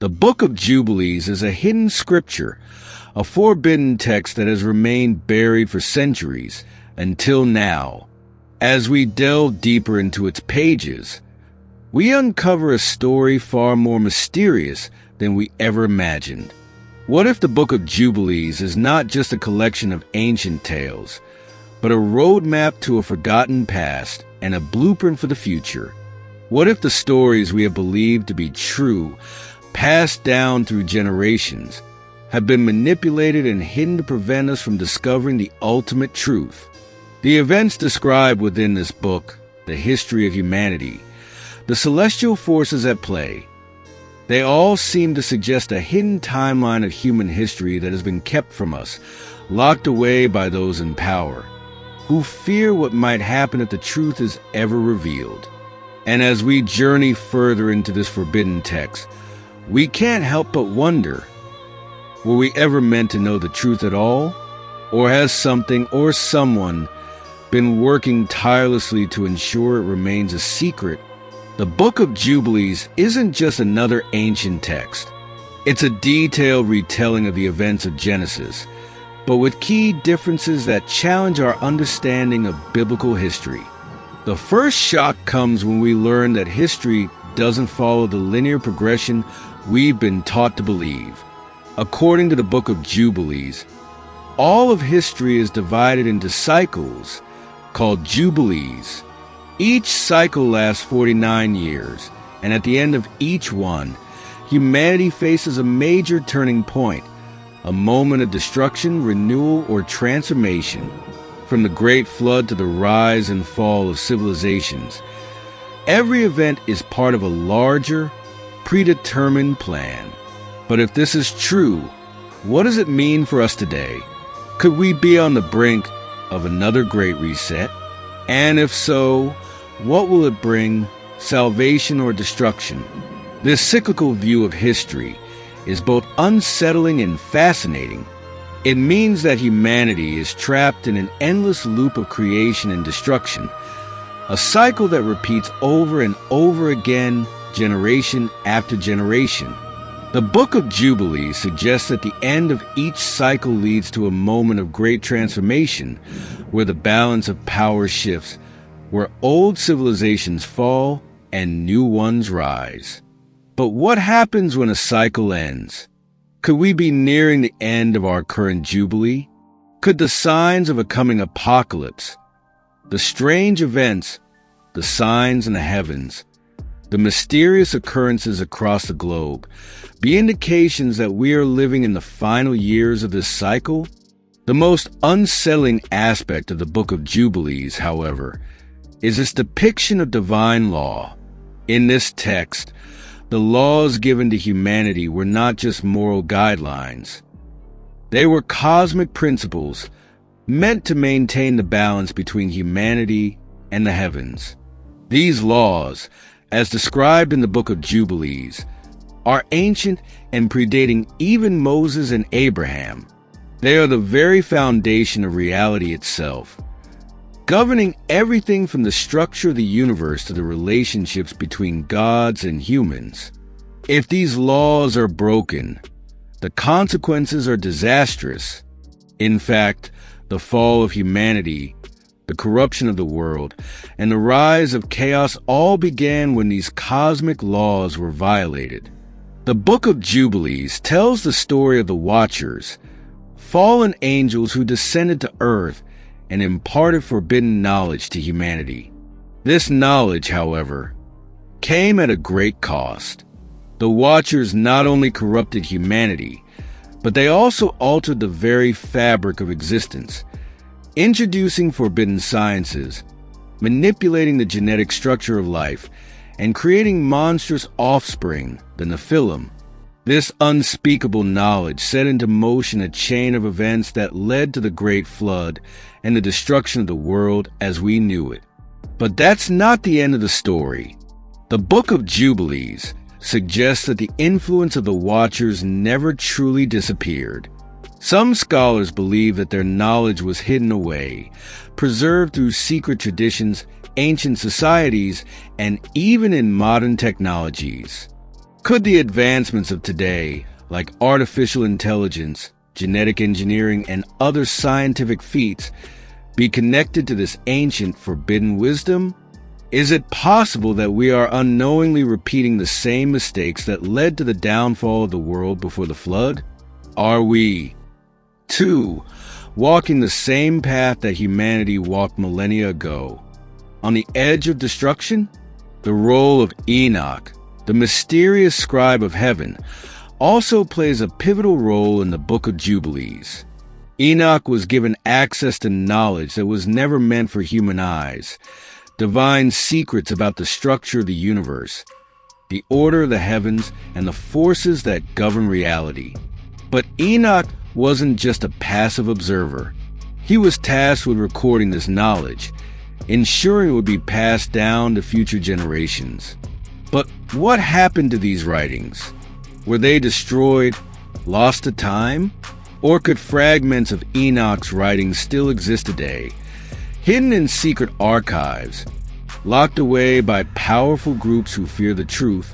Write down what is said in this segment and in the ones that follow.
The Book of Jubilees is a hidden scripture, a forbidden text that has remained buried for centuries until now. As we delve deeper into its pages, we uncover a story far more mysterious than we ever imagined. What if the Book of Jubilees is not just a collection of ancient tales, but a roadmap to a forgotten past and a blueprint for the future? What if the stories we have believed to be true, passed down through generations, have been manipulated and hidden to prevent us from discovering the ultimate truth? The events described within this book, the history of humanity, the celestial forces at play, they all seem to suggest a hidden timeline of human history that has been kept from us, locked away by those in power, who fear what might happen if the truth is ever revealed. And as we journey further into this forbidden text, we can't help but wonder, were we ever meant to know the truth at all? Or has something or someone been working tirelessly to ensure it remains a secret? The Book of Jubilees isn't just another ancient text. It's a detailed retelling of the events of Genesis, but with key differences that challenge our understanding of biblical history. The first shock comes when we learn that history doesn't follow the linear progression we've been taught to believe. According to the Book of Jubilees, all of history is divided into cycles called Jubilees. Each cycle lasts 49 years, and at the end of each one, humanity faces a major turning point, a moment of destruction, renewal, or transformation. From the Great Flood to the rise and fall of civilizations, every event is part of a larger, predetermined plan. But if this is true, what does it mean for us today? Could we be on the brink of another great reset? And if so, what will it bring, salvation or destruction? This cyclical view of history is both unsettling and fascinating. It means that humanity is trapped in an endless loop of creation and destruction, a cycle that repeats over and over again, generation after generation. The Book of Jubilees suggests that the end of each cycle leads to a moment of great transformation, where the balance of power shifts, where old civilizations fall and new ones rise. But what happens when a cycle ends? Could we be nearing the end of our current jubilee? Could the signs of a coming apocalypse, the strange events, the signs in the heavens, the mysterious occurrences across the globe, be indications that we are living in the final years of this cycle? The most unsettling aspect of the Book of Jubilees, however, is its depiction of divine law. In this text, the laws given to humanity were not just moral guidelines. They were cosmic principles meant to maintain the balance between humanity and the heavens. These laws, as described in the Book of Jubilees, are ancient and predating even Moses and Abraham. They are the very foundation of reality itself, governing everything from the structure of the universe to the relationships between gods and humans. If these laws are broken, the consequences are disastrous. In fact, the fall of humanity, the corruption of the world, and the rise of chaos all began when these cosmic laws were violated. The Book of Jubilees tells the story of the Watchers, fallen angels who descended to earth and imparted forbidden knowledge to humanity. This knowledge, however, came at a great cost. The Watchers not only corrupted humanity, but they also altered the very fabric of existence, introducing forbidden sciences, manipulating the genetic structure of life, and creating monstrous offspring, the Nephilim. This unspeakable knowledge set into motion a chain of events that led to the Great Flood and the destruction of the world as we knew it. But that's not the end of the story. The Book of Jubilees suggests that the influence of the Watchers never truly disappeared. Some scholars believe that their knowledge was hidden away, preserved through secret traditions, ancient societies, and even in modern technologies. Could the advancements of today, like artificial intelligence, genetic engineering, and other scientific feats, be connected to this ancient forbidden wisdom? Is it possible that we are unknowingly repeating the same mistakes that led to the downfall of the world before the flood? Are we, 2, walking the same path that humanity walked millennia ago, on the edge of destruction? The role of Enoch, the mysterious scribe of heaven, also plays a pivotal role in the Book of Jubilees. Enoch was given access to knowledge that was never meant for human eyes, divine secrets about the structure of the universe, the order of the heavens, and the forces that govern reality. But Enoch wasn't just a passive observer. He was tasked with recording this knowledge, ensuring it would be passed down to future generations. But what happened to these writings? Were they destroyed, lost to time? Or could fragments of Enoch's writings still exist today, hidden in secret archives, locked away by powerful groups who fear the truth?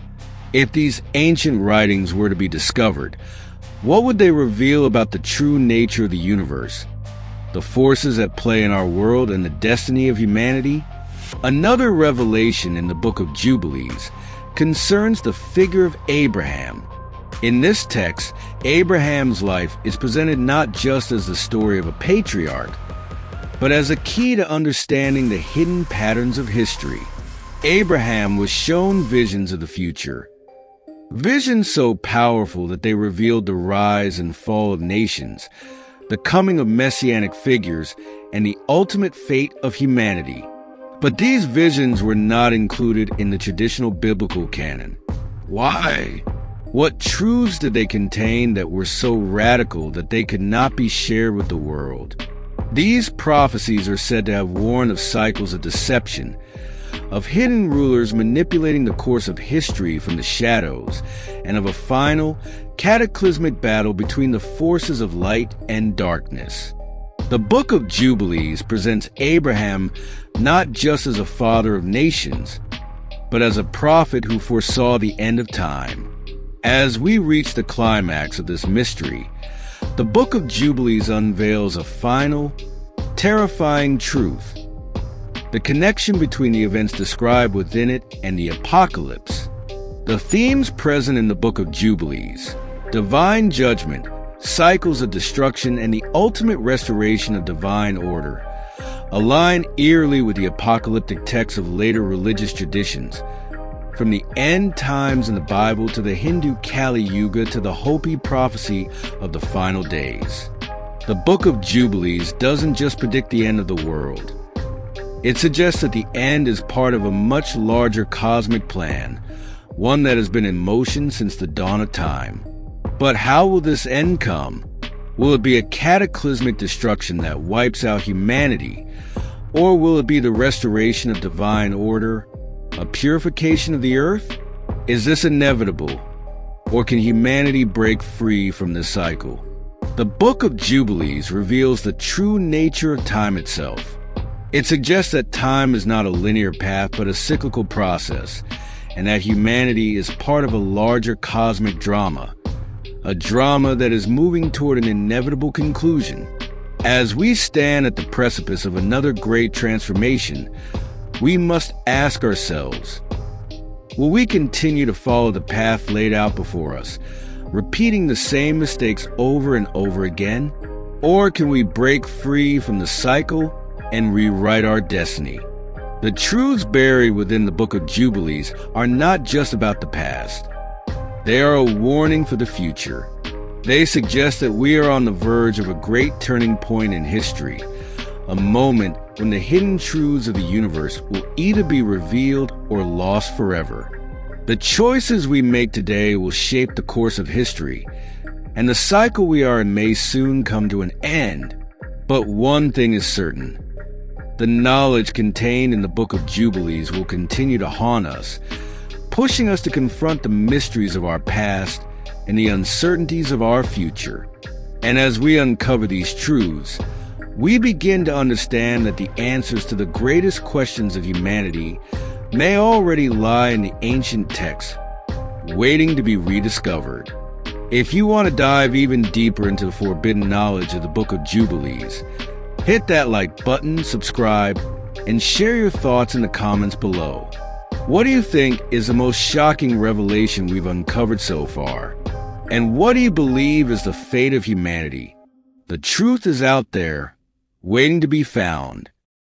If these ancient writings were to be discovered, what would they reveal about the true nature of the universe, the forces at play in our world, and the destiny of humanity? Another revelation in the Book of Jubilees concerns the figure of Abraham. In this text, Abraham's life is presented not just as the story of a patriarch, but as a key to understanding the hidden patterns of history. Abraham was shown visions of the future, visions so powerful that they revealed the rise and fall of nations, the coming of messianic figures, and the ultimate fate of humanity. But these visions were not included in the traditional biblical canon. Why? What truths did they contain that were so radical that they could not be shared with the world? These prophecies are said to have warned of cycles of deception, of hidden rulers manipulating the course of history from the shadows, and of a final, cataclysmic battle between the forces of light and darkness. The Book of Jubilees presents Abraham not just as a father of nations, but as a prophet who foresaw the end of time. As we reach the climax of this mystery, the Book of Jubilees unveils a final, terrifying truth: the connection between the events described within it and the apocalypse. The themes present in the Book of Jubilees, divine judgment, cycles of destruction, and the ultimate restoration of divine order, align eerily with the apocalyptic texts of later religious traditions. From the end times in the Bible to the Hindu Kali Yuga to the Hopi prophecy of the final days, the Book of Jubilees doesn't just predict the end of the world. It suggests that the end is part of a much larger cosmic plan, one that has been in motion since the dawn of time. But how will this end come? Will it be a cataclysmic destruction that wipes out humanity? Or will it be the restoration of divine order, a purification of the earth? Is this inevitable? Or can humanity break free from this cycle? The Book of Jubilees reveals the true nature of time itself. It suggests that time is not a linear path but a cyclical process, and that humanity is part of a larger cosmic drama, a drama that is moving toward an inevitable conclusion. As we stand at the precipice of another great transformation, we must ask ourselves, will we continue to follow the path laid out before us, repeating the same mistakes over and over again? Or can we break free from the cycle and rewrite our destiny? The truths buried within the Book of Jubilees are not just about the past. They are a warning for the future. They suggest that we are on the verge of a great turning point in history, a moment when the hidden truths of the universe will either be revealed or lost forever. The choices we make today will shape the course of history, and the cycle we are in may soon come to an end. But one thing is certain: the knowledge contained in the Book of Jubilees will continue to haunt us, pushing us to confront the mysteries of our past and the uncertainties of our future. And as we uncover these truths, we begin to understand that the answers to the greatest questions of humanity may already lie in the ancient texts, waiting to be rediscovered. If you want to dive even deeper into the forbidden knowledge of the Book of Jubilees, hit that like button, subscribe, and share your thoughts in the comments below. What do you think is the most shocking revelation we've uncovered so far? And what do you believe is the fate of humanity? The truth is out there, waiting to be found.